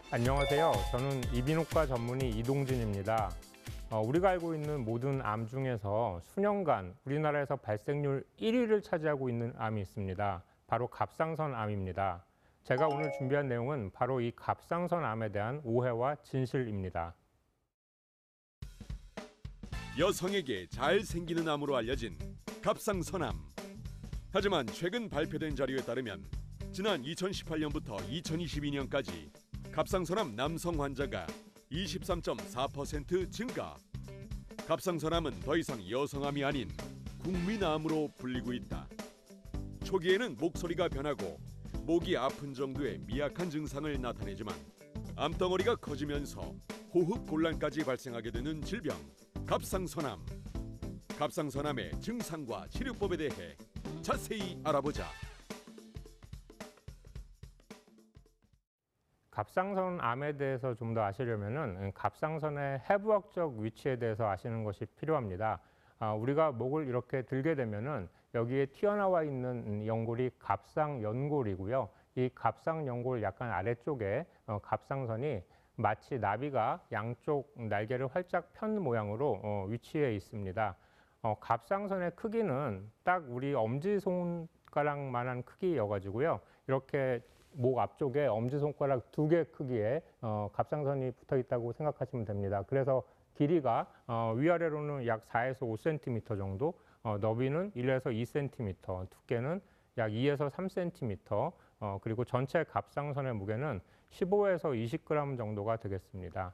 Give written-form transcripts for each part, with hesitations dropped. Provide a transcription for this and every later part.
안녕하세요. 저는 이비인후과 전문의 이동진입니다. 우리가 알고 있는 모든 암 중에서 수년간 우리나라에서 발생률 1위를 차지하고 있는 암이 있습니다. 바로 갑상선 암입니다. 제가 오늘 준비한 내용은 바로 이 갑상선 암에 대한 오해와 진실입니다. 여성에게 잘 생기는 암으로 알려진 갑상선암. 하지만 최근 발표된 자료에 따르면 지난 2018년부터 2022년까지 갑상선암 남성 환자가 23.4% 증가. 갑상선암은 더 이상 여성암이 아닌 국민암으로 불리고 있다. 초기에는 목소리가 변하고 목이 아픈 정도의 미약한 증상을 나타내지만 암덩어리가 커지면서 호흡 곤란까지 발생하게 되는 질병, 갑상선암. 갑상선암의 증상과 치료법에 대해 자세히 알아보자. 갑상선 암에 대해서 좀 더 아시려면은 갑상선의 해부학적 위치에 대해서 아시는 것이 필요합니다. 우리가 목을 이렇게 들게 되면은 여기에 튀어나와 있는 연골이 갑상연골이고요. 이 갑상연골 약간 아래쪽에 갑상선이 마치 나비가 양쪽 날개를 활짝 편 모양으로 위치해 있습니다. 갑상선의 크기는 딱 우리 엄지손가락만한 크기여가지고요. 이렇게 목 앞쪽에 엄지손가락 2개 크기의 갑상선이 붙어 있다고 생각하시면 됩니다. 그래서 길이가 위아래로는 약 4에서 5cm 정도, 너비는 1에서 2cm, 두께는 약 2에서 3cm, 그리고 전체 갑상선의 무게는 15에서 20g 정도가 되겠습니다.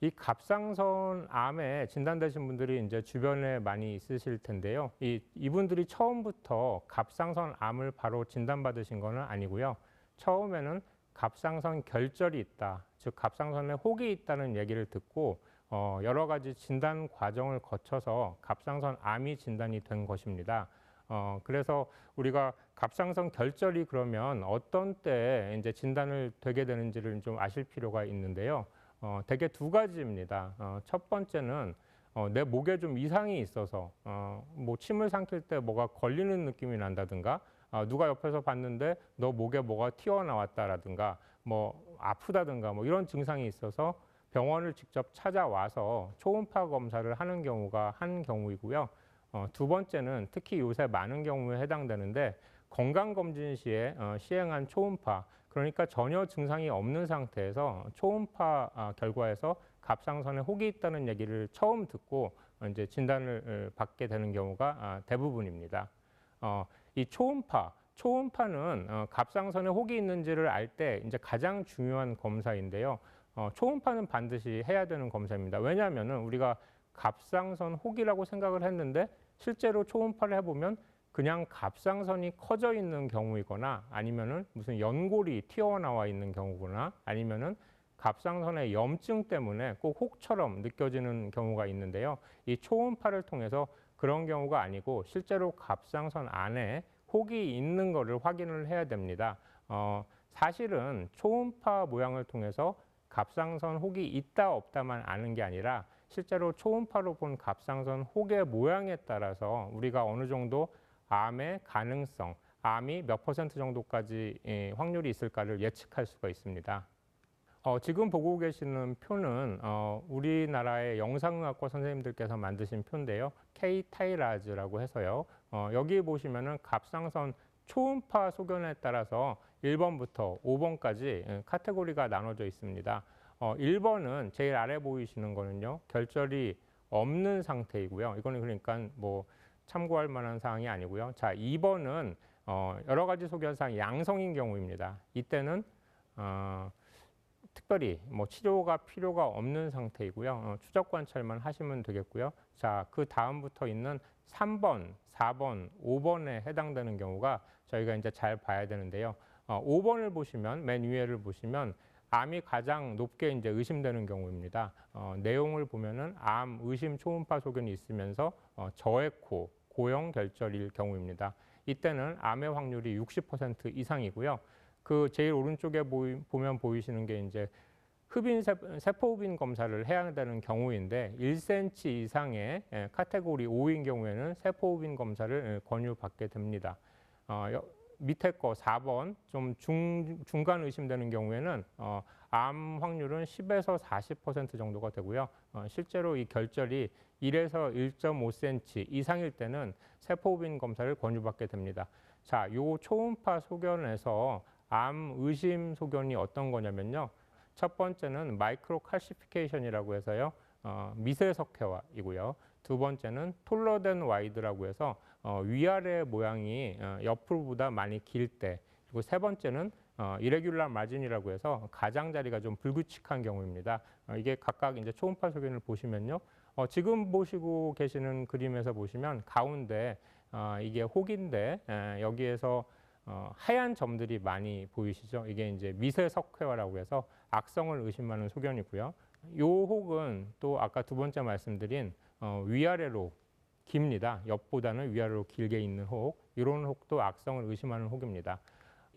이 갑상선 암에 진단되신 분들이 이제 주변에 많이 있으실 텐데요. 이분들이 처음부터 갑상선 암을 바로 진단받으신 것은 아니고요. 처음에는 갑상선 결절이 있다, 즉 갑상선에 혹이 있다는 얘기를 듣고 여러 가지 진단 과정을 거쳐서 갑상선 암이 진단이 된 것입니다. 그래서 우리가 갑상선 결절이 그러면 어떤 때에 이제 진단을 되게 되는지를 좀 아실 필요가 있는데요. 대개 두 가지입니다. 첫 번째는 내 목에 좀 이상이 있어서 뭐 침을 삼킬 때 뭐가 걸리는 느낌이 난다든가, 누가 옆에서 봤는데 너 목에 뭐가 튀어나왔다라든가, 뭐 아프다든가 뭐 이런 증상이 있어서 병원을 직접 찾아와서 초음파 검사를 하는 경우가 한 경우이고요. 두 번째는 특히 요새 많은 경우에 해당되는데, 건강검진 시에 시행한 초음파, 그러니까 전혀 증상이 없는 상태에서 초음파 결과에서 갑상선에 혹이 있다는 얘기를 처음 듣고 이제 진단을 받게 되는 경우가 대부분입니다. 이 초음파는 갑상선에 혹이 있는지를 알 때 이제 가장 중요한 검사인데요. 초음파는 반드시 해야 되는 검사입니다. 왜냐하면은 우리가 갑상선 혹이라고 생각을 했는데 실제로 초음파를 해보면 그냥 갑상선이 커져 있는 경우이거나, 아니면은 무슨 연골이 튀어나와 있는 경우거나, 아니면은 갑상선의 염증 때문에 꼭 혹처럼 느껴지는 경우가 있는데요. 이 초음파를 통해서 그런 경우가 아니고 실제로 갑상선 안에 혹이 있는 것을 확인을 해야 됩니다. 사실은 초음파 모양을 통해서 갑상선 혹이 있다 없다만 아는 게 아니라, 실제로 초음파로 본 갑상선 혹의 모양에 따라서 우리가 어느 정도 암의 가능성, 암이 몇 퍼센트 정도까지 확률이 있을까를 예측할 수가 있습니다. 지금 보고 계시는 표는 우리나라의 영상의학과 선생님들께서 만드신 표인데요. K-타이라즈라고 해서요. 여기 보시면은 갑상선 초음파 소견에 따라서 1번부터 5번까지 카테고리가 나눠져 있습니다. 1번은 제일 아래 보이시는 거는요, 결절이 없는 상태이고요. 이거는 그러니까 뭐 참고할 만한 사항이 아니고요. 자, 2번은 여러 가지 소견상 양성인 경우입니다. 이때는 특별히 뭐 치료가 필요가 없는 상태이고요. 추적 관찰만 하시면 되겠고요. 자, 그 다음부터 있는 3번, 4번, 5번에 해당되는 경우가 저희가 이제 잘 봐야 되는데요. 5번을 보시면, 맨 위에를 보시면 암이 가장 높게 이제 의심되는 경우입니다. 내용을 보면은 암 의심 초음파 소견이 있으면서 저에코, 고형 결절일 경우입니다. 이때는 암의 확률이 60% 이상이고요. 그 제일 오른쪽에 보면 보이시는 게 이제 세포흡인 검사를 해야 되는 경우인데, 1cm 이상의 카테고리 5인 경우에는 세포흡인 검사를 권유받게 됩니다. 밑에 거 4번 좀 중간 의심되는 경우에는 암 확률은 10에서 40% 정도가 되고요. 실제로 이 결절이 1에서 1.5cm 이상일 때는 세포흡인 검사를 권유받게 됩니다. 자, 요 초음파 소견에서 암 의심 소견이 어떤 거냐면요. 첫 번째는 마이크로 칼시피케이션이라고 해서요. 미세 석회화이고요. 두 번째는 톨러덴 와이드라고 해서 위아래 모양이 옆으로보다 많이 길 때, 그리고 세 번째는 이레귤라 마진이라고 해서 가장자리가 좀 불규칙한 경우입니다. 이게 각각 이제 초음파 소견을 보시면요. 지금 보시고 계시는 그림에서 보시면 가운데 이게 혹인데 여기에서 하얀 점들이 많이 보이시죠? 이게 이제 미세 석회화라고 해서 악성을 의심하는 소견이고요. 요 혹은 또 아까 두 번째 말씀드린 위아래로 깁니다. 옆보다는 위아래로 길게 있는 혹, 이런 혹도 악성을 의심하는 혹입니다.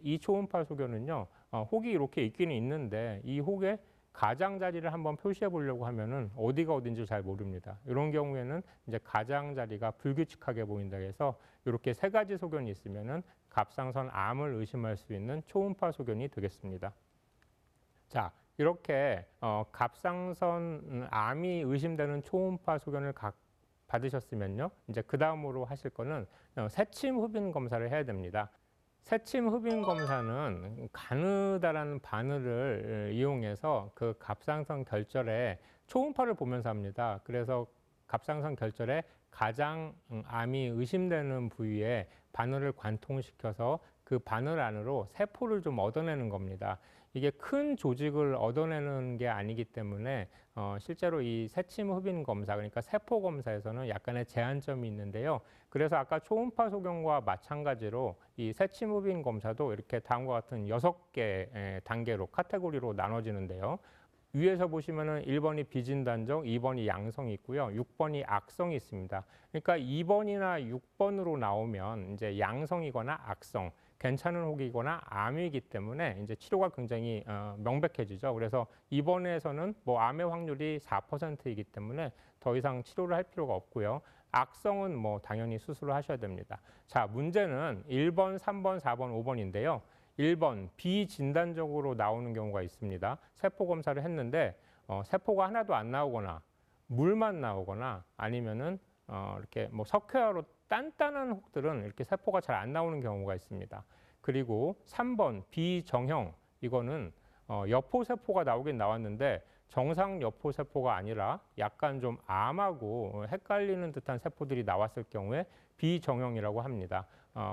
이 초음파 소견은요, 혹이 이렇게 있기는 있는데 이 혹의 가장자리를 한번 표시해 보려고 하면은 어디가 어딘지 잘 모릅니다. 이런 경우에는 이제 가장자리가 불규칙하게 보인다 해서 이렇게 세 가지 소견이 있으면은 갑상선 암을 의심할 수 있는 초음파 소견이 되겠습니다. 자, 이렇게 갑상선 암이 의심되는 초음파 소견을 받으셨으면요, 이제 그 다음으로 하실 거는 새침 흡인 검사를 해야 됩니다. 새침 흡인 검사는 가느다란 바늘을 이용해서 그 갑상선 결절에 초음파를 보면서 합니다. 그래서 갑상선 결절에 가장 암이 의심되는 부위에 바늘을 관통시켜서 그 바늘 안으로 세포를 좀 얻어내는 겁니다. 이게 큰 조직을 얻어내는 게 아니기 때문에 실제로 이 새침 흡인 검사, 그러니까 세포 검사에서는 약간의 제한점이 있는데요. 그래서 아까 초음파 소견과 마찬가지로 이 새침 흡인 검사도 이렇게 다음과 같은 6개 단계로 카테고리로 나눠지는데요. 위에서 보시면은 1번이 비진단적, 2번이 양성이 있고요. 6번이 악성이 있습니다. 그러니까 2번이나 6번으로 나오면 이제 양성이거나 악성, 괜찮은 혹이거나 암이기 때문에 이제 치료가 굉장히 명백해지죠. 그래서 이번에서는 뭐 암의 확률이 4%이기 때문에 더 이상 치료를 할 필요가 없고요. 악성은 뭐 당연히 수술을 하셔야 됩니다. 자, 문제는 1번, 3번, 4번, 5번인데요. 1번 비진단적으로 나오는 경우가 있습니다. 세포 검사를 했는데 세포가 하나도 안 나오거나 물만 나오거나 아니면은 이렇게 뭐 석회화로 단단한 혹들은 이렇게 세포가 잘 안 나오는 경우가 있습니다. 그리고 3번 비정형, 이거는 여포세포가 나오긴 나왔는데 정상 여포세포가 아니라 약간 좀 암하고 헷갈리는 듯한 세포들이 나왔을 경우에 비정형이라고 합니다.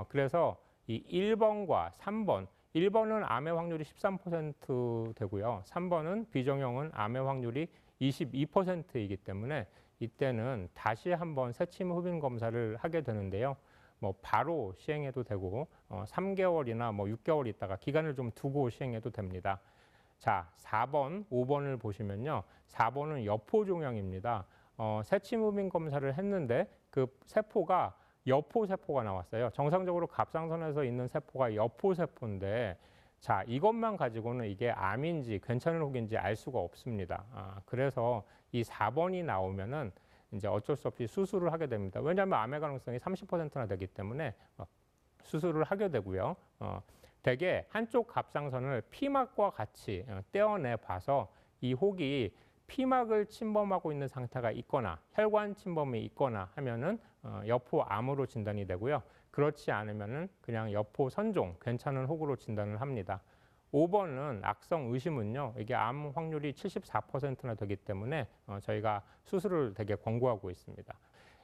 그래서 이 1번과 3번, 1번은 암의 확률이 13% 되고요. 3번은 비정형은 암의 확률이 22%이기 때문에 이때는 다시 한번 새침 흡인 검사를 하게 되는데요. 뭐 바로 시행해도 되고 3개월이나 뭐 6개월 있다가 기간을 좀 두고 시행해도 됩니다. 자, 4번, 5번을 보시면요. 4번은 여포종양입니다. 새침 흡인 검사를 했는데 그 세포가 여포세포가 나왔어요. 정상적으로 갑상선에서 있는 세포가 여포세포인데 자, 이것만 가지고는 이게 암인지 괜찮은 혹인지 알 수가 없습니다. 그래서 이 4번이 나오면은 이제 어쩔 수 없이 수술을 하게 됩니다. 왜냐하면 암의 가능성이 30%나 되기 때문에 수술을 하게 되고요. 대개 한쪽 갑상선을 피막과 같이 떼어내 봐서 이 혹이 피막을 침범하고 있는 상태가 있거나 혈관 침범이 있거나 하면은 여포암으로 진단이 되고요. 그렇지 않으면은 그냥 여포 선종, 괜찮은 혹으로 진단을 합니다. 5번은 악성 의심은요. 이게 암 확률이 74%나 되기 때문에 저희가 수술을 되게 권고하고 있습니다.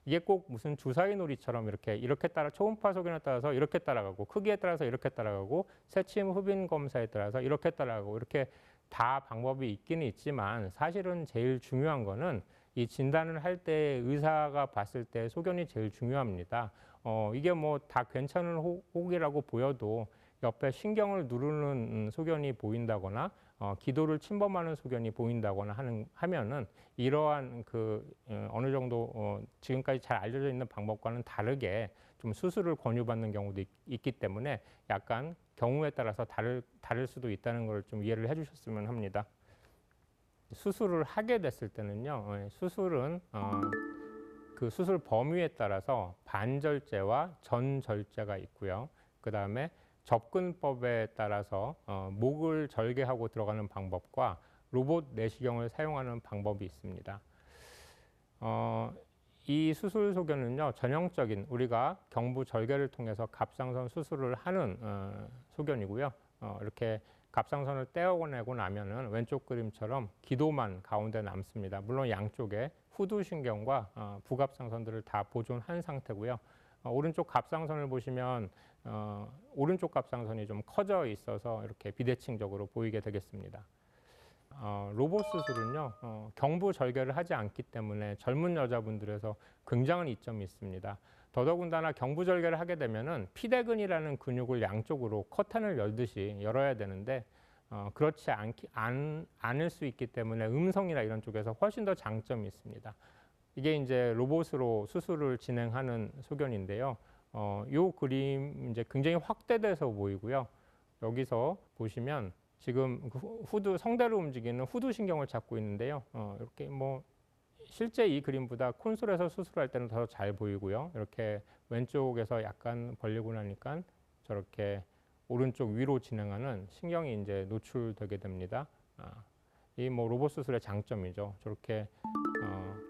이게 꼭 무슨 주사위 놀이처럼 이렇게 따라 초음파 소견에 따라서 이렇게 따라가고 크기에 따라서 이렇게 따라가고 새침 흡인 검사에 따라서 이렇게 따라가고 이렇게 다 방법이 있기는 있지만 사실은 제일 중요한 거는 이 진단을 할 때 의사가 봤을 때 소견이 제일 중요합니다. 이게 뭐 다 괜찮은 혹이라고 보여도 옆에 신경을 누르는 소견이 보인다거나 기도를 침범하는 소견이 보인다거나 하면은 이러한 어느 정도 지금까지 잘 알려져 있는 방법과는 다르게 좀 수술을 권유받는 경우도 있기 때문에 약간 경우에 따라서 다를 수도 있다는 걸 좀 이해를 해주셨으면 합니다. 수술을 하게 됐을 때는요, 수술은 그 수술 범위에 따라서 반절제와 전절제가 있고요. 그 다음에 접근법에 따라서 목을 절개하고 들어가는 방법과 로봇 내시경을 사용하는 방법이 있습니다. 이 수술 소견은요, 전형적인 우리가 경부 절개를 통해서 갑상선 수술을 하는 소견이고요. 이렇게 갑상선을 떼어내고 나면은 왼쪽 그림처럼 기도만 가운데 남습니다. 물론 양쪽에 후두신경과 부갑상선들을 다 보존한 상태고요. 오른쪽 갑상선을 보시면 오른쪽 갑상선이 좀 커져 있어서 이렇게 비대칭적으로 보이게 되겠습니다. 로봇 수술은요, 경부 절개를 하지 않기 때문에 젊은 여자분들에서 굉장한 이점이 있습니다. 더더군다나 경부 절개를 하게 되면은 피대근이라는 근육을 양쪽으로 커튼을 열듯이 열어야 되는데 그렇지 않을 수 있기 때문에 음성이나 이런 쪽에서 훨씬 더 장점이 있습니다. 이게 이제 로봇으로 수술을 진행하는 소견인데요. 요 그림 이제 굉장히 확대돼서 보이고요. 여기서 보시면 지금 후두 성대로 움직이는 후두 신경을 잡고 있는데요. 이렇게 뭐 실제 이 그림보다 콘솔에서 수술할 때는 더 잘 보이고요. 이렇게 왼쪽에서 약간 벌리고 나니까 저렇게 오른쪽 위로 진행하는 신경이 이제 노출되게 됩니다. 이 뭐 로봇 수술의 장점이죠. 저렇게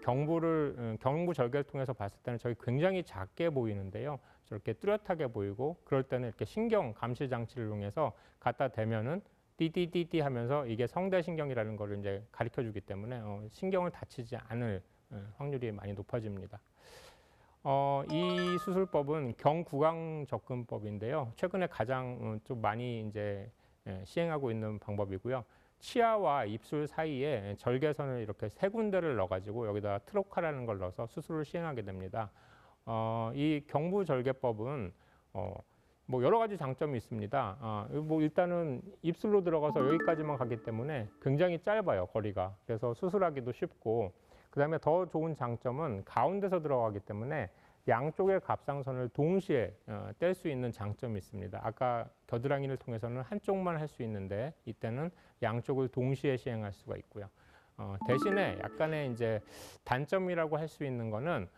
경부 절개를 통해서 봤을 때는 저희 굉장히 작게 보이는데요. 저렇게 뚜렷하게 보이고 그럴 때는 이렇게 신경 감시 장치를 이용해서 갖다 대면은 띠띠띠띠 하면서 이게 성대신경이라는 걸 이제 가르쳐 주기 때문에 신경을 다치지 않을 확률이 많이 높아집니다. 이 수술법은 경구강 접근법인데요. 최근에 가장 좀 많이 이제 시행하고 있는 방법이고요. 치아와 입술 사이에 절개선을 이렇게 세 군데를 넣어가지고 여기다 트로카라는 걸 넣어서 수술을 시행하게 됩니다. 이 경부절개법은 뭐 여러 가지 장점이 있습니다. 뭐 일단은 입술로 들어가서 여기까지만 가기 때문에 굉장히 짧아요, 거리가. 그래서 수술하기도 쉽고, 그 다음에 더 좋은 장점은 가운데서 들어가기 때문에 양쪽의 갑상선을 동시에 뗄 수 있는 장점이 있습니다. 아까 겨드랑이를 통해서는 한쪽만 할 수 있는데 이때는 양쪽을 동시에 시행할 수가 있고요. 대신에 약간의 이제 단점이라고 할 수 있는 거는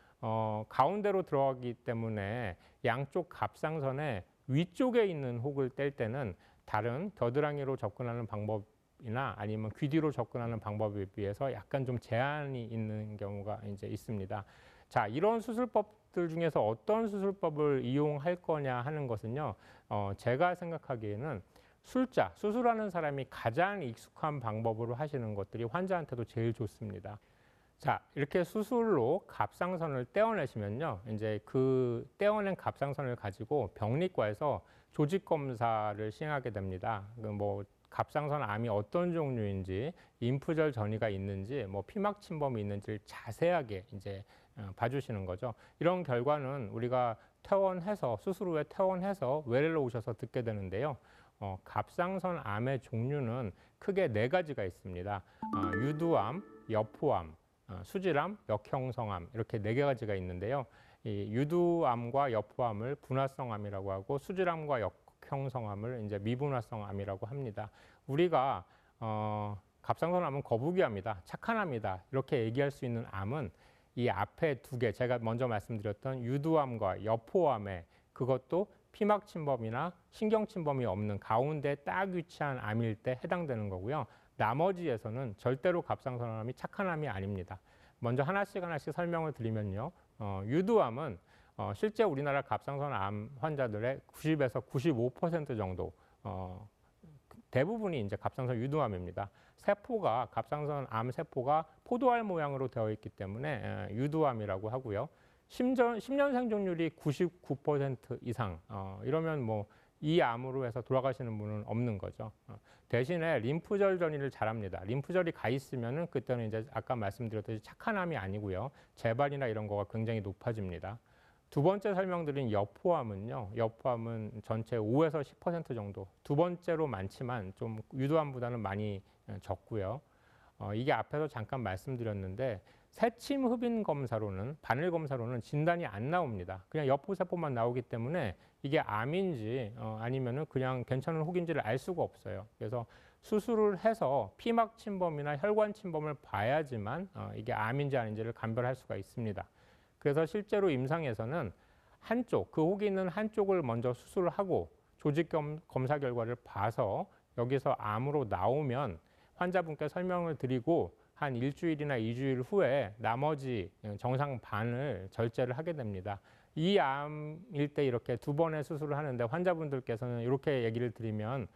가운데로 들어가기 때문에 양쪽 갑상선의 위쪽에 있는 혹을 뗄 때는 다른 겨드랑이로 접근하는 방법이나 아니면 귀 뒤로 접근하는 방법에 비해서 약간 좀 제한이 있는 경우가 이제 있습니다. 자, 이런 수술법들 중에서 어떤 수술법을 이용할 거냐 하는 것은요, 제가 생각하기에는 수술하는 사람이 가장 익숙한 방법으로 하시는 것들이 환자한테도 제일 좋습니다. 자, 이렇게 수술로 갑상선을 떼어내시면요, 이제 그 떼어낸 갑상선을 가지고 병리과에서 조직 검사를 시행하게 됩니다. 뭐 갑상선 암이 어떤 종류인지, 림프절 전이가 있는지, 뭐 피막 침범이 있는지를 자세하게 이제 봐주시는 거죠. 이런 결과는 우리가 퇴원해서 수술 후에 퇴원해서 외래로 오셔서 듣게 되는데요. 갑상선 암의 종류는 크게 4가지가 있습니다. 유두암, 여포암, 수질암, 역형성암 이렇게 4가지가 있는데요. 이 유두암과 여포암을 분화성암이라고 하고 수질암과 역형성암을 이제 미분화성암이라고 합니다. 우리가 갑상선 암은 거북이암이다, 착한 암이다 이렇게 얘기할 수 있는 암은 이 앞에 2개 제가 먼저 말씀드렸던 유두암과 여포암에 그것도 피막 침범이나 신경 침범이 없는 가운데 딱 위치한 암일 때 해당되는 거고요. 나머지에서는 절대로 갑상선 암이 착한 암이 아닙니다. 먼저 하나씩 설명을 드리면요. 유두암은 실제 우리나라 갑상선 암 환자들의 90에서 95% 정도 대부분이 이제 갑상선 유두암입니다. 세포가 갑상선 암 세포가 포도알 모양으로 되어 있기 때문에 유두암이라고 하고요. 10년 생존율이 99% 이상 이러면 뭐 이 암으로 해서 돌아가시는 분은 없는 거죠. 대신에 림프절 전이를 잘합니다. 림프절이 가 있으면은 그때는 이제 아까 말씀드렸듯이 착한 암이 아니고요. 재발이나 이런 거가 굉장히 높아집니다. 2번째 설명드린 여포암은요. 여포암은 전체 5에서 10% 정도. 2번째로 많지만 좀 유두암보다는 많이 적고요. 이게 앞에서 잠깐 말씀드렸는데 새침 흡인 검사로는 바늘 검사로는 진단이 안 나옵니다. 그냥 여포세포만 나오기 때문에 이게 암인지 아니면은 그냥 괜찮은 혹인지를 알 수가 없어요. 그래서 수술을 해서 피막 침범이나 혈관 침범을 봐야지만 이게 암인지 아닌지를 감별할 수가 있습니다. 그래서 실제로 임상에서는 한쪽, 그 혹이 있는 한쪽을 먼저 수술을 하고 조직 검사 결과를 봐서 여기서 암으로 나오면 환자분께 설명을 드리고 한 일주일이나 2주일 후에 나머지 정상 반을 절제를 하게 됩니다. 이 암일 때 이렇게 2번의 수술을 하는데 환자분들께서는 이렇게 얘기를 드리면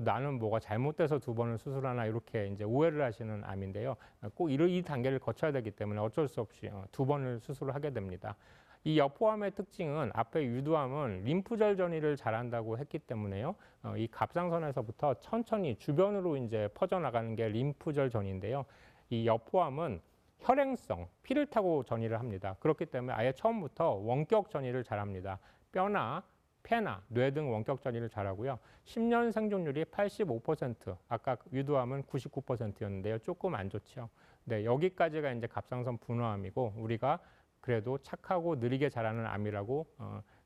나는 뭐가 잘못돼서 2번을 수술하나 이렇게 이제 오해를 하시는 암인데요. 꼭 이 단계를 거쳐야 되기 때문에 어쩔 수 없이 2번을 수술을 하게 됩니다. 이 여포암의 특징은 앞에 유두암은 림프절 전이를 잘한다고 했기 때문에요. 이 갑상선에서부터 천천히 주변으로 이제 퍼져나가는 게 림프절 전인데요. 이 여포암은 혈행성, 피를 타고 전이를 합니다. 그렇기 때문에 아예 처음부터 원격 전이를 잘합니다. 뼈나 폐나 뇌 등 원격 전이를 잘하고요. 10년 생존율이 85%, 아까 유두암은 99%였는데요. 조금 안 좋죠. 네, 여기까지가 이제 갑상선 분화암이고 우리가 그래도 착하고 느리게 자라는 암이라고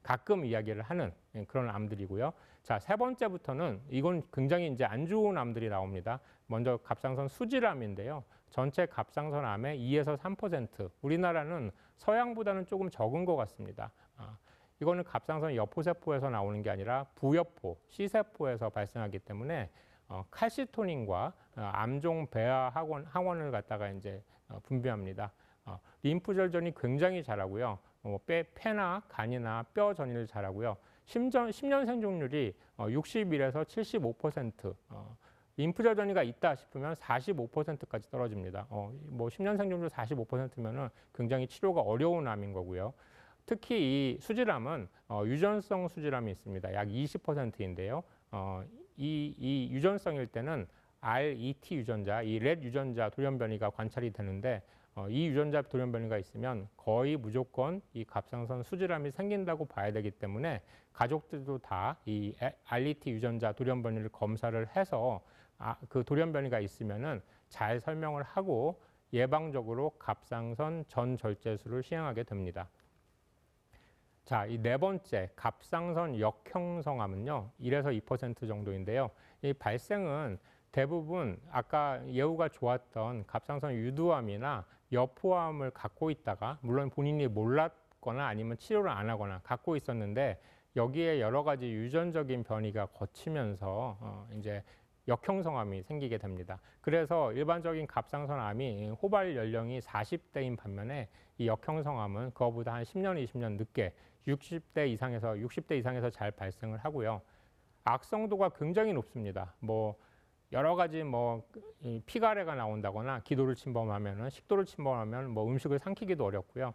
가끔 이야기를 하는 그런 암들이고요. 자, 세 번째부터는 이건 굉장히 이제 안 좋은 암들이 나옵니다. 먼저 갑상선 수질암인데요. 전체 갑상선 암의 2에서 3%. 우리나라는 서양보다는 조금 적은 것 같습니다. 이거는 갑상선 여포세포에서 나오는 게 아니라 부여포, C세포에서 발생하기 때문에 칼시토닌과 암종 배아 항원을 갖다가 이제 분비합니다. 림프절전이 굉장히 잘하고요. 폐나 간이나 뼈 전이를 잘하고요. 10년 생존율이 61에서 75%. 림프절 전이가 있다 싶으면 45%까지 떨어집니다. 뭐 10년 생존율 45%면은 굉장히 치료가 어려운 암인 거고요. 특히 이 수질암은 유전성 수질암이 있습니다. 약 20%인데요. 이 유전성일 때는 RET 유전자, 이 렛 유전자 돌연변이가 관찰이 되는데 이 유전자 돌연변이가 있으면 거의 무조건 이 갑상선 수질암이 생긴다고 봐야 되기 때문에 가족들도 다 이 RET 유전자 돌연변이를 검사를 해서 그 돌연변이가 있으면은 잘 설명을 하고 예방적으로 갑상선 전절제술을 시행하게 됩니다. 자, 이 네 번째 갑상선 역형성암은요, 1에서 2% 정도인데요. 이 발생은 대부분 아까 예후가 좋았던 갑상선 유두암이나 여포암을 갖고 있다가 물론 본인이 몰랐거나 아니면 치료를 안 하거나 갖고 있었는데 여기에 여러 가지 유전적인 변이가 거치면서 이제 역형성암이 생기게 됩니다. 그래서 일반적인 갑상선암이 호발 연령이 40대인 반면에 이 역형성암은 그거보다 한 10년, 20년 늦게 60대 이상에서 잘 발생을 하고요. 악성도가 굉장히 높습니다. 뭐 여러 가지 피가래가 나온다거나 기도를 침범하면은 식도를 침범하면 음식을 삼키기도 어렵고요.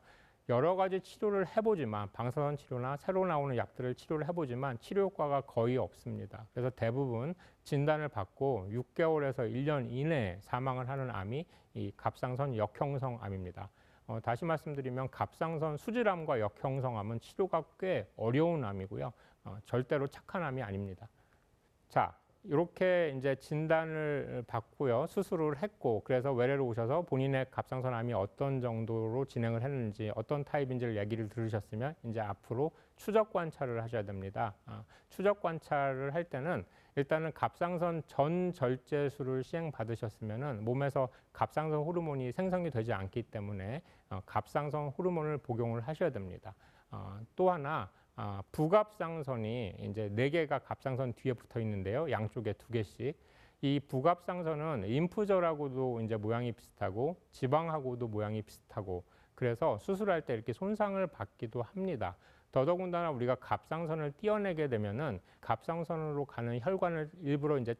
여러 가지 치료를 해보지만 방사선 치료나 새로 나오는 약들을 치료를 해보지만 치료 효과가 거의 없습니다. 그래서 대부분 진단을 받고 6개월에서 1년 이내에 사망을 하는 암이 이 갑상선 역형성 암입니다. 다시 말씀드리면 갑상선 수질암과 역형성암은 치료가 꽤 어려운 암이고요. 절대로 착한 암이 아닙니다. 자, 이렇게 이제 진단을 받고요, 수술을 했고, 그래서 외래로 오셔서 본인의 갑상선 암이 어떤 정도로 진행을 했는지, 어떤 타입인지를 얘기를 들으셨으면 이제 앞으로 추적 관찰을 하셔야 됩니다. 추적 관찰을 할 때는 일단은 갑상선 전절제술을 시행받으셨으면은 몸에서 갑상선 호르몬이 생성이 되지 않기 때문에 갑상선 호르몬을 복용을 하셔야 됩니다. 또 하나 부갑상선이 이제 4개가 갑상선 뒤에 붙어 있는데요. 양쪽에 2개씩. 이 부갑상선은 림프절하고도 이제 모양이 비슷하고 지방하고도 모양이 비슷하고 그래서 수술할 때 이렇게 손상을 받기도 합니다. 더더군다나 우리가 갑상선을 떼어내게 되면은 갑상선으로 가는 혈관을 일부러 이제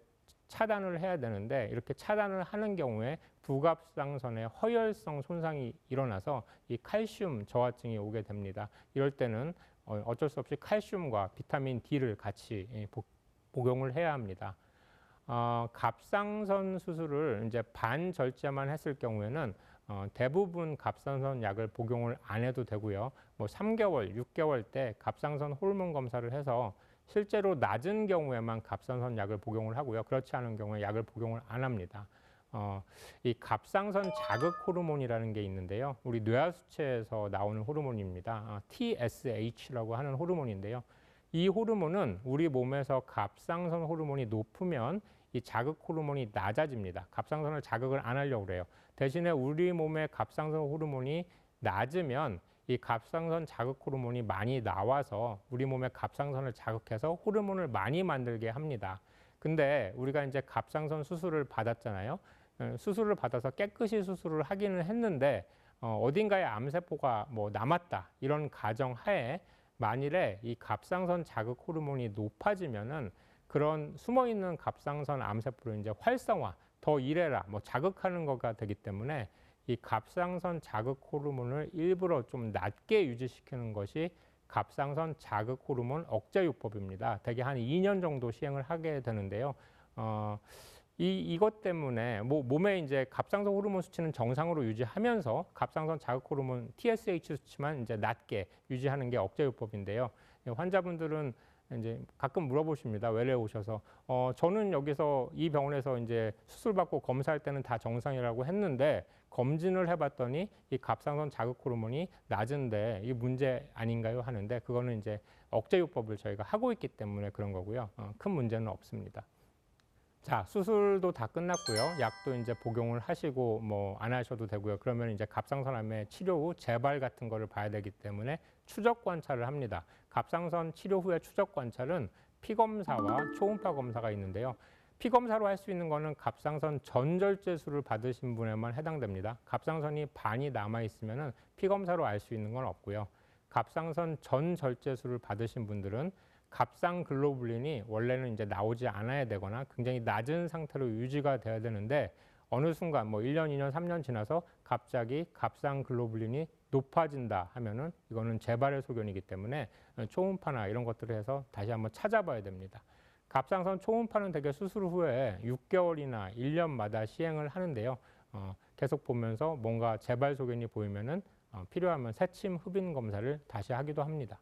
차단을 해야 되는데 이렇게 차단을 하는 경우에 부갑상선의 허혈성 손상이 일어나서 이 칼슘 저하증이 오게 됩니다. 이럴 때는 어쩔 수 없이 칼슘과 비타민 D를 같이 복용을 해야 합니다. 갑상선 수술을 이제 반절제만 했을 경우에는 대부분 갑상선 약을 복용을 안 해도 되고요. 3개월, 6개월 때 갑상선 호르몬 검사를 해서 실제로 낮은 경우에만 갑상선 약을 복용을 하고요. 그렇지 않은 경우에 약을 복용을 안 합니다. 이 갑상선 자극 호르몬이라는 게 있는데요. 우리 뇌하수체에서 나오는 호르몬입니다. TSH라고 하는 호르몬인데요. 이 호르몬은 우리 몸에서 갑상선 호르몬이 높으면 이 자극 호르몬이 낮아집니다. 갑상선을 자극을 안 하려고 그래요. 대신에 우리 몸의 갑상선 호르몬이 낮으면 이 갑상선 자극 호르몬이 많이 나와서 우리 몸의 갑상선을 자극해서 호르몬을 많이 만들게 합니다. 근데 우리가 이제 갑상선 수술을 받았잖아요. 수술을 받아서 깨끗이 수술을 하기는 했는데 어딘가에 암세포가 뭐 남았다 이런 가정 하에 만일에 이 갑상선 자극 호르몬이 높아지면은 그런 숨어 있는 갑상선 암세포를 이제 활성화, 더 일해라, 뭐 자극하는 거가 되기 때문에 이 갑상선 자극 호르몬을 일부러 좀 낮게 유지시키는 것이 갑상선 자극 호르몬 억제요법입니다. 대개 한 2년 정도 시행을 하게 되는데요. 이것 때문에 몸에 이제 갑상선 호르몬 수치는 정상으로 유지하면서 갑상선 자극 호르몬 TSH 수치만 이제 낮게 유지하는 게 억제요법인데요. 환자분들은 이제 가끔 물어보십니다. 외래 오셔서 저는 여기서 이 병원에서 이제 수술 받고 검사할 때는 다 정상이라고 했는데 검진을 해봤더니 이 갑상선 자극 호르몬이 낮은데 이게 문제 아닌가요? 하는데 그거는 이제 억제요법을 저희가 하고 있기 때문에 그런 거고요. 큰 문제는 없습니다. 자, 수술도 다 끝났고요. 약도 이제 복용을 하시고 뭐 안 하셔도 되고요. 그러면 이제 갑상선암의 치료 후 재발 같은 거를 봐야 되기 때문에 추적 관찰을 합니다. 갑상선 치료 후의 추적 관찰은 피 검사와 초음파 검사가 있는데요. 피 검사로 할 수 있는 거는 갑상선 전절제술을 받으신 분에만 해당됩니다. 갑상선이 반이 남아 있으면은 피 검사로 알 수 있는 건 없고요. 갑상선 전절제술을 받으신 분들은 갑상 글로불린이 원래는 이제 나오지 않아야 되거나 굉장히 낮은 상태로 유지가 돼야 되는데 어느 순간 뭐 1년, 2년, 3년 지나서 갑자기 갑상 글로불린이 높아진다 하면은 이거는 재발의 소견이기 때문에 초음파나 이런 것들을 해서 다시 한번 찾아봐야 됩니다. 갑상선 초음파는 대개 수술 후에 6개월이나 1년마다 시행을 하는데요. 계속 보면서 뭔가 재발 소견이 보이면은 필요하면 새침 흡인 검사를 다시 하기도 합니다.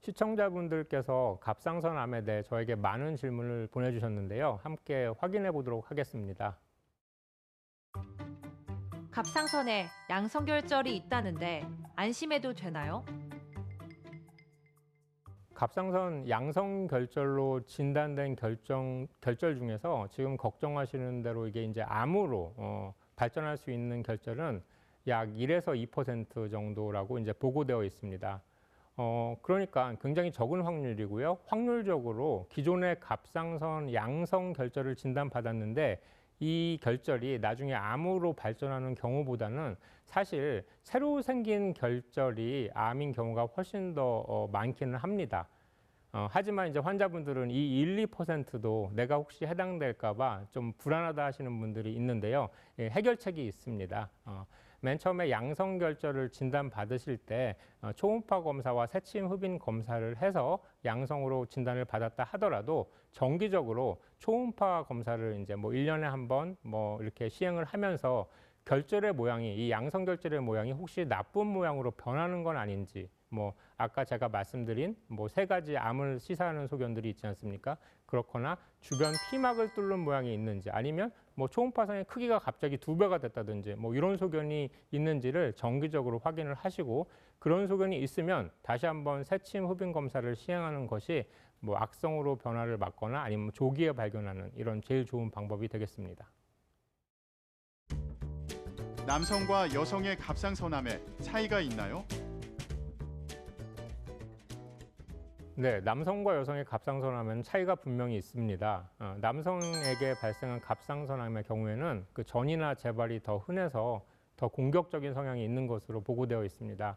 시청자분들께서 갑상선암에 대해 저에게 많은 질문을 보내주셨는데요. 함께 확인해 보도록 하겠습니다. 갑상선에 양성결절이 있다는데 안심해도 되나요? 갑상선 양성결절로 진단된 결절 중에서 지금 걱정하시는 대로 이게 이제 암으로 발전할 수 있는 결절은 약 1에서 2% 정도라고 이제 보고되어 있습니다. 그러니까 굉장히 적은 확률이고요. 확률적으로 기존의 갑상선 양성 결절을 진단받았는데 이 결절이 나중에 암으로 발전하는 경우보다는 사실 새로 생긴 결절이 암인 경우가 훨씬 더 많기는 합니다. 하지만 이제 환자분들은 이 1, 2%도 내가 혹시 해당될까 봐 좀 불안하다 하시는 분들이 있는데요. 해결책이 있습니다. 맨 처음에 양성결절을 진단받으실 때 초음파 검사와 새침 흡인 검사를 해서 양성으로 진단을 받았다 하더라도 정기적으로 초음파 검사를 이제 뭐 1년에 한 번 뭐 이렇게 시행을 하면서 결절의 모양이, 이 양성결절의 모양이 혹시 나쁜 모양으로 변하는 건 아닌지, 뭐 아까 제가 말씀드린 뭐 3가지 암을 시사하는 소견들이 있지 않습니까? 그렇거나 주변 피막을 뚫는 모양이 있는지, 아니면 뭐 초음파상의 크기가 갑자기 2배가 됐다든지 뭐 이런 소견이 있는지를 정기적으로 확인을 하시고, 그런 소견이 있으면 다시 한번 새침 흡인 검사를 시행하는 것이 뭐 악성으로 변화를 막거나 아니면 조기에 발견하는 이런 제일 좋은 방법이 되겠습니다. 남성과 여성의 갑상선암에 차이가 있나요? 네, 남성과 여성의 갑상선암에는 차이가 분명히 있습니다. 남성에게 발생한 갑상선암의 경우에는 그 전이나 재발이 더 흔해서 더 공격적인 성향이 있는 것으로 보고되어 있습니다.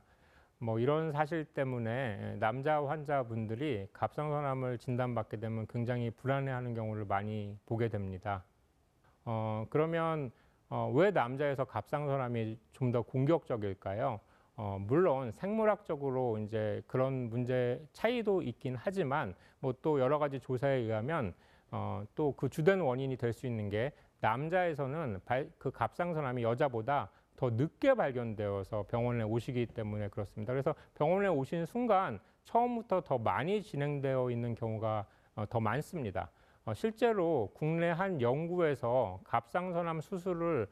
뭐 이런 사실 때문에 남자 환자분들이 갑상선암을 진단받게 되면 굉장히 불안해하는 경우를 많이 보게 됩니다. 그러면 왜 남자에서 갑상선암이 좀 더 공격적일까요? 물론 생물학적으로 이제 그런 문제 차이도 있긴 하지만 뭐 또 여러 가지 조사에 의하면 또 그 주된 원인이 될 수 있는 게 남자에서는 그 갑상선암이 여자보다 더 늦게 발견되어서 병원에 오시기 때문에 그렇습니다. 그래서 병원에 오신 순간 처음부터 더 많이 진행되어 있는 경우가 더 많습니다. 실제로 국내 한 연구에서 갑상선암 수술을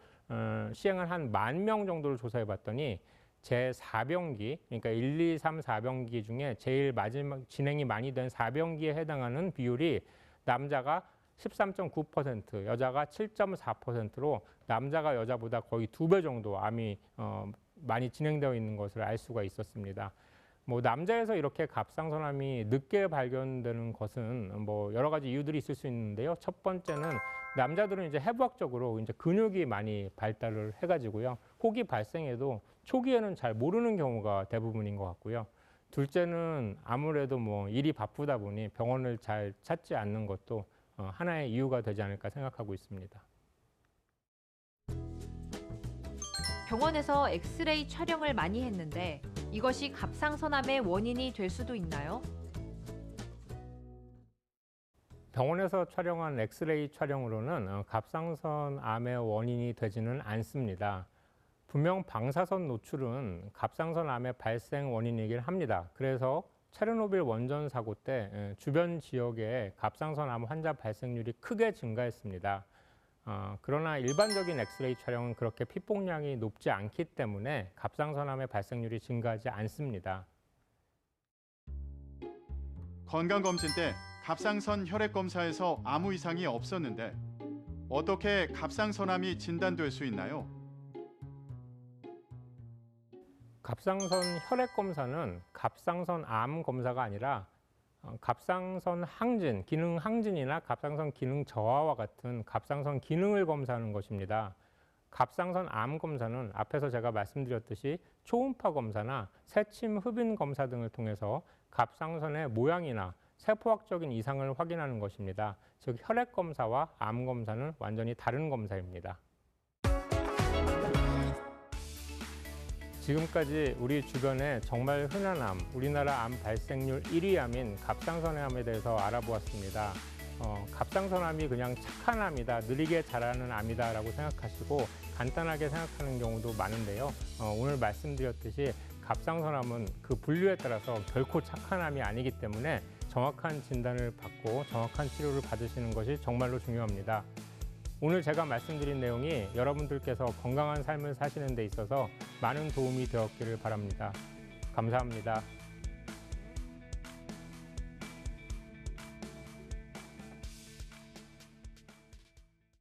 시행한 한 10,000명 정도를 조사해 봤더니 제4병기, 그러니까 1, 2, 3, 4병기 중에 제일 마지막 진행이 많이 된 4병기에 해당하는 비율이 남자가 13.9%, 여자가 7.4%로 남자가 여자보다 거의 2배 정도 암이 많이 진행되어 있는 것을 알 수가 있었습니다. 뭐 남자에서 이렇게 갑상선암이 늦게 발견되는 것은 뭐 여러 가지 이유들이 있을 수 있는데요. 첫 번째는 남자들은 이제 해부학적으로 이제 근육이 많이 발달을 해가지고요. 혹이 발생해도 초기에는 잘 모르는 경우가 대부분인 것 같고요. 둘째는 아무래도 뭐 일이 바쁘다 보니 병원을 잘 찾지 않는 것도 하나의 이유가 되지 않을까 생각하고 있습니다. 병원에서 엑스레이 촬영을 많이 했는데 이것이 갑상선암의 원인이 될 수도 있나요? 병원에서 촬영한 엑스레이 촬영으로는 갑상선암의 원인이 되지는 않습니다. 분명 방사선 노출은 갑상선암의 발생 원인이긴 합니다. 그래서 체르노빌 원전 사고 때 주변 지역에 갑상선암 환자 발생률이 크게 증가했습니다. 그러나 일반적인 엑스레이 촬영은 그렇게 피폭량이 높지 않기 때문에 갑상선암의 발생률이 증가하지 않습니다. 건강검진 때 갑상선 혈액검사에서 아무 이상이 없었는데 어떻게 갑상선암이 진단될 수 있나요? 갑상선 혈액검사는 갑상선 암 검사가 아니라 갑상선 항진, 기능 항진이나 갑상선 기능 저하와 같은 갑상선 기능을 검사하는 것입니다. 갑상선 암 검사는 앞에서 제가 말씀드렸듯이 초음파 검사나 새침 흡인 검사 등을 통해서 갑상선의 모양이나 세포학적인 이상을 확인하는 것입니다. 즉 혈액 검사와 암 검사는 완전히 다른 검사입니다. 지금까지 우리 주변에 정말 흔한 암, 우리나라 암 발생률 1위 암인 갑상선암에 대해서 알아보았습니다. 갑상선암이 그냥 착한 암이다, 느리게 자라는 암이다 라고 생각하시고 간단하게 생각하는 경우도 많은데요. 오늘 말씀드렸듯이 갑상선암은 그 분류에 따라서 결코 착한 암이 아니기 때문에 정확한 진단을 받고 정확한 치료를 받으시는 것이 정말로 중요합니다. 오늘 제가 말씀드린 내용이 여러분들께서 건강한 삶을 사시는 데 있어서 많은 도움이 되었기를 바랍니다. 감사합니다.